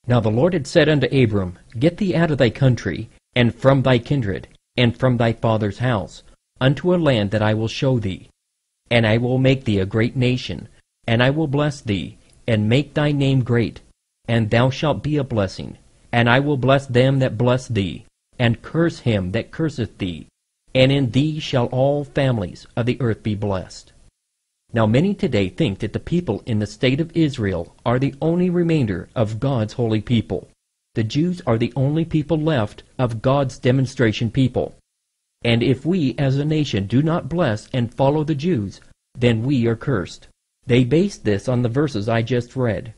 Now the Lord had said unto Abram, Get thee out of thy country, and from thy kindred, and from thy father's house, unto a land that I will show thee. And I will make thee a great nation, and I will bless thee, and make thy name great, and thou shalt be a blessing. And I will bless them that bless thee, and curse him that curseth thee, and in thee shall all families of the earth be blessed. Now many today think that the people in the state of Israel are the only remainder of God's holy people. The Jews are the only people left of God's demonstration people. And if we as a nation do not bless and follow the Jews, then we are cursed. They base this on the verses I just read.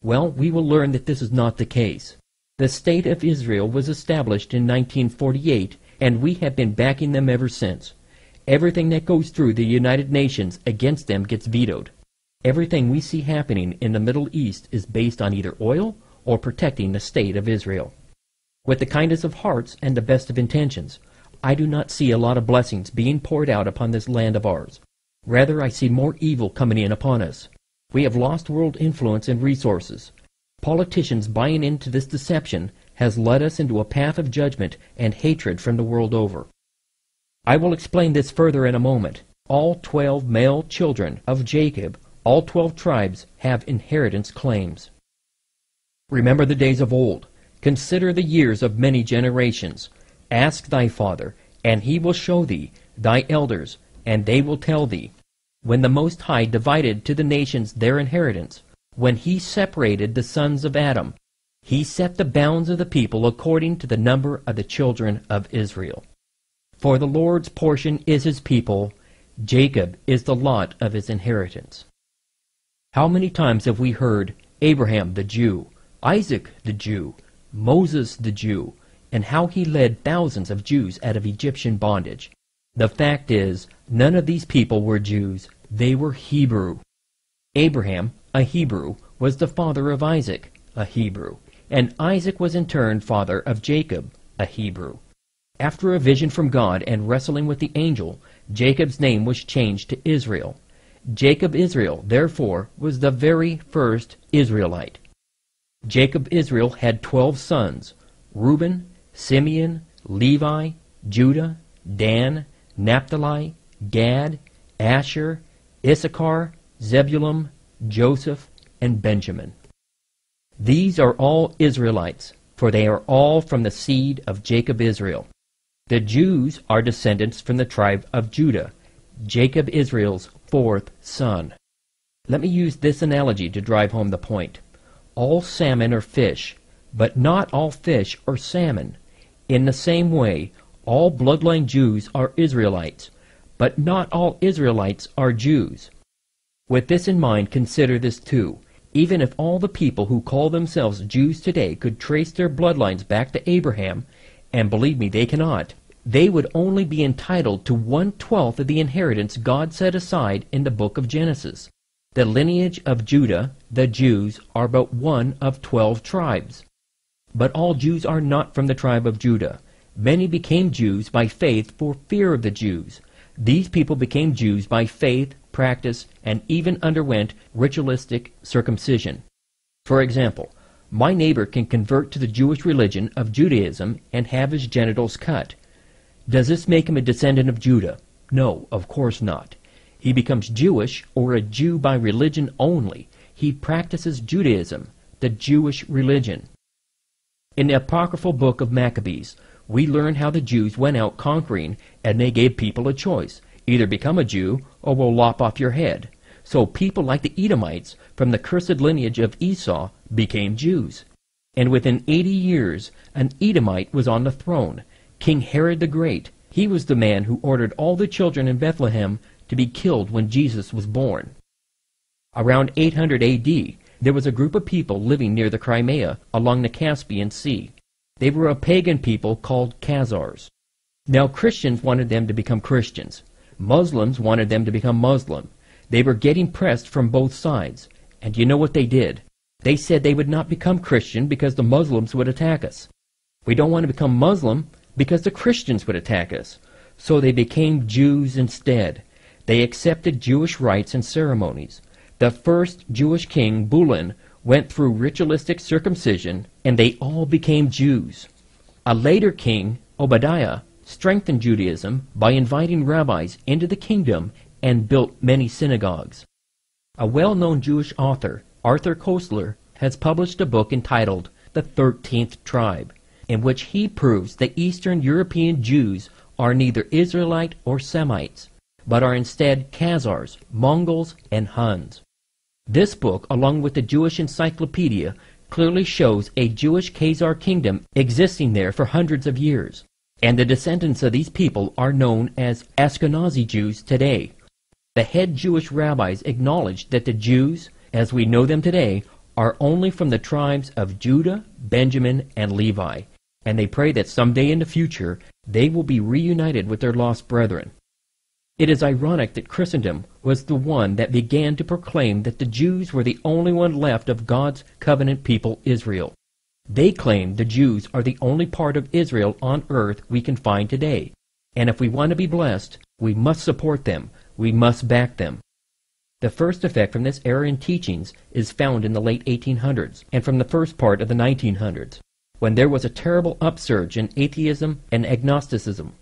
Well, we will learn that this is not the case. The state of Israel was established in 1948, and we have been backing them ever since. Everything that goes through the United Nations against them gets vetoed. Everything we see happening in the Middle East is based on either oil or protecting the state of Israel. With the kindest of hearts and the best of intentions, I do not see a lot of blessings being poured out upon this land of ours. Rather, I see more evil coming in upon us. We have lost world influence and resources. Politicians buying into this deception has led us into a path of judgment and hatred from the world over. I will explain this further in a moment. All 12 male children of Jacob, all 12 tribes, have inheritance claims. Remember the days of old. Consider the years of many generations. Ask thy father, and he will show thee, thy elders, and they will tell thee. When the Most High divided to the nations their inheritance, when he separated the sons of Adam, he set the bounds of the people according to the number of the children of Israel. For the Lord's portion is his people, Jacob is the lot of his inheritance. How many times have we heard Abraham the Jew, Isaac the Jew, Moses the Jew, and how he led thousands of Jews out of Egyptian bondage? The fact is, none of these people were Jews, they were Hebrew. Abraham, a Hebrew, was the father of Isaac, a Hebrew, and Isaac was in turn father of Jacob, a Hebrew. After a vision from God and wrestling with the angel, Jacob's name was changed to Israel. Jacob Israel, therefore, was the very first Israelite. Jacob Israel had 12 sons: Reuben, Simeon, Levi, Judah, Dan, Naphtali, Gad, Asher, Issachar, Zebulun, Joseph, and Benjamin. These are all Israelites, for they are all from the seed of Jacob Israel. The Jews are descendants from the tribe of Judah, Jacob Israel's fourth son. Let me use this analogy to drive home the point. All salmon are fish, but not all fish are salmon. In the same way, all bloodline Jews are Israelites, but not all Israelites are Jews. With this in mind, consider this too. Even if all the people who call themselves Jews today could trace their bloodlines back to Abraham, and believe me, they cannot, they would only be entitled to 1/12 of the inheritance God set aside in the book of Genesis. The lineage of Judah, the Jews, are but one of 12 tribes. But all Jews are not from the tribe of Judah. Many became Jews by faith for fear of the Jews. These people became Jews by faith, practice, and even underwent ritualistic circumcision. For example, my neighbor can convert to the Jewish religion of Judaism and have his genitals cut. Does this make him a descendant of Judah? No, of course not. He becomes Jewish, or a Jew by religion only. He practices Judaism, the Jewish religion. In the apocryphal book of Maccabees, we learn how the Jews went out conquering, and they gave people a choice. Either become a Jew, or we'll lop off your head. So people like the Edomites, from the cursed lineage of Esau, became Jews. And within 80 years, an Edomite was on the throne, King Herod the Great. He was the man who ordered all the children in Bethlehem to be killed when Jesus was born. Around 800 A.D., there was a group of people living near the Crimea along the Caspian Sea. They were a pagan people called Khazars. Now Christians wanted them to become Christians. Muslims wanted them to become Muslim. They were getting pressed from both sides. And you know what they did? They said they would not become Christian because the Muslims would attack us. We don't want to become Muslim because the Christians would attack us. So they became Jews instead. They accepted Jewish rites and ceremonies. The first Jewish king, Bulan, went through ritualistic circumcision, and they all became Jews. A later king, Obadiah, strengthened Judaism by inviting rabbis into the kingdom and built many synagogues. A well-known Jewish author, Arthur Koestler, has published a book entitled The 13th Tribe, in which he proves that Eastern European Jews are neither Israelite or Semites, but are instead Khazars, Mongols, and Huns. This book, along with the Jewish Encyclopedia, clearly shows a Jewish Khazar kingdom existing there for hundreds of years, and the descendants of these people are known as Ashkenazi Jews today. The head Jewish rabbis acknowledged that the Jews, as we know them today, are only from the tribes of Judah, Benjamin, and Levi, and they pray that someday in the future they will be reunited with their lost brethren. It is ironic that Christendom was the one that began to proclaim that the Jews were the only one left of God's covenant people Israel. They claim the Jews are the only part of Israel on earth we can find today, and if we want to be blessed, we must support them, we must back them. The first effect from this error in teachings is found in the late 1800s and from the first part of the 1900s, when there was a terrible upsurge in atheism and agnosticism.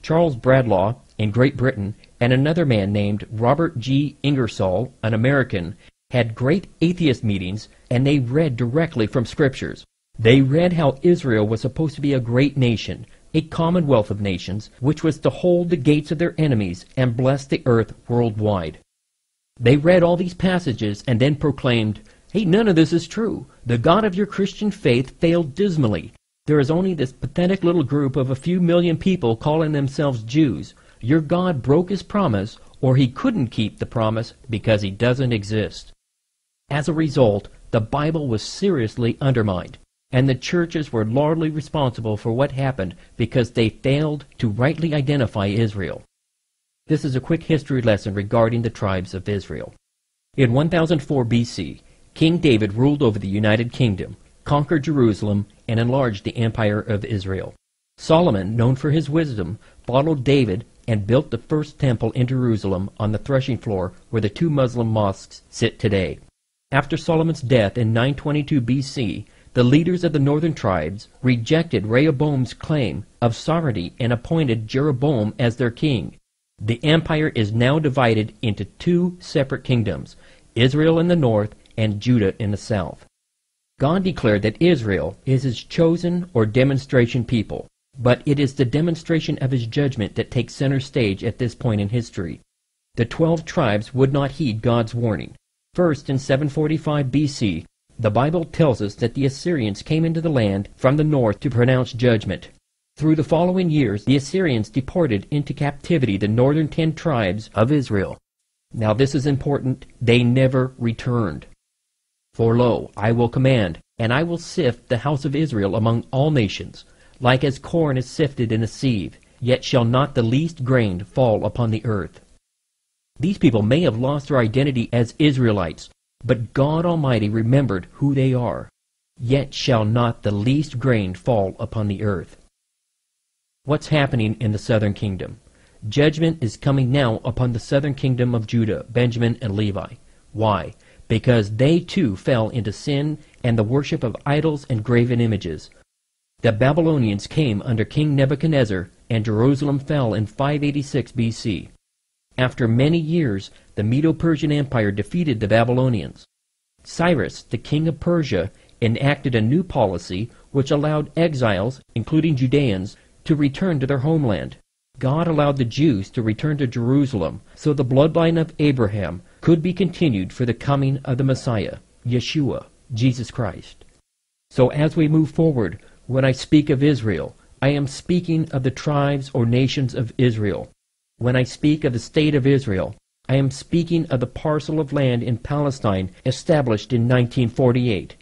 Charles Bradlaugh in Great Britain and another man named Robert G. Ingersoll, an American, had great atheist meetings, and they read directly from scriptures. They read how Israel was supposed to be a great nation, a commonwealth of nations, which was to hold the gates of their enemies and bless the earth worldwide. They read all these passages and then proclaimed, "Hey, none of this is true. The God of your Christian faith failed dismally. There is only this pathetic little group of a few million people calling themselves Jews. Your God broke his promise, or he couldn't keep the promise because he doesn't exist." As a result, the Bible was seriously undermined, and the churches were largely responsible for what happened because they failed to rightly identify Israel. This is a quick history lesson regarding the tribes of Israel. In 1004 BC, King David ruled over the United Kingdom, conquered Jerusalem, and enlarged the empire of Israel. Solomon, known for his wisdom, followed David and built the first temple in Jerusalem on the threshing floor where the two Muslim mosques sit today. After Solomon's death in 922 BC, the leaders of the northern tribes rejected Rehoboam's claim of sovereignty and appointed Jeroboam as their king. The empire is now divided into two separate kingdoms, Israel in the north and Judah in the south. God declared that Israel is his chosen or demonstration people, but it is the demonstration of his judgment that takes center stage at this point in history. The 12 tribes would not heed God's warning. First, in 745 BC, the Bible tells us that the Assyrians came into the land from the north to pronounce judgment. Through the following years, the Assyrians deported into captivity the northern 10 tribes of Israel. Now this is important, they never returned. For lo, I will command, and I will sift the house of Israel among all nations, like as corn is sifted in a sieve, yet shall not the least grain fall upon the earth. These people may have lost their identity as Israelites, but God Almighty remembered who they are. Yet shall not the least grain fall upon the earth. What's happening in the southern kingdom? Judgment is coming now upon the southern kingdom of Judah, Benjamin, and Levi. Why? Because they too fell into sin and the worship of idols and graven images. The Babylonians came under King Nebuchadnezzar, and Jerusalem fell in 586 BC. After many years, the Medo-Persian Empire defeated the Babylonians. Cyrus, the king of Persia, enacted a new policy which allowed exiles, including Judeans, to return to their homeland. God allowed the Jews to return to Jerusalem so the bloodline of Abraham could be continued for the coming of the Messiah, Yeshua, Jesus Christ. So as we move forward, when I speak of Israel, I am speaking of the tribes or nations of Israel. When I speak of the state of Israel, I am speaking of the parcel of land in Palestine established in 1948.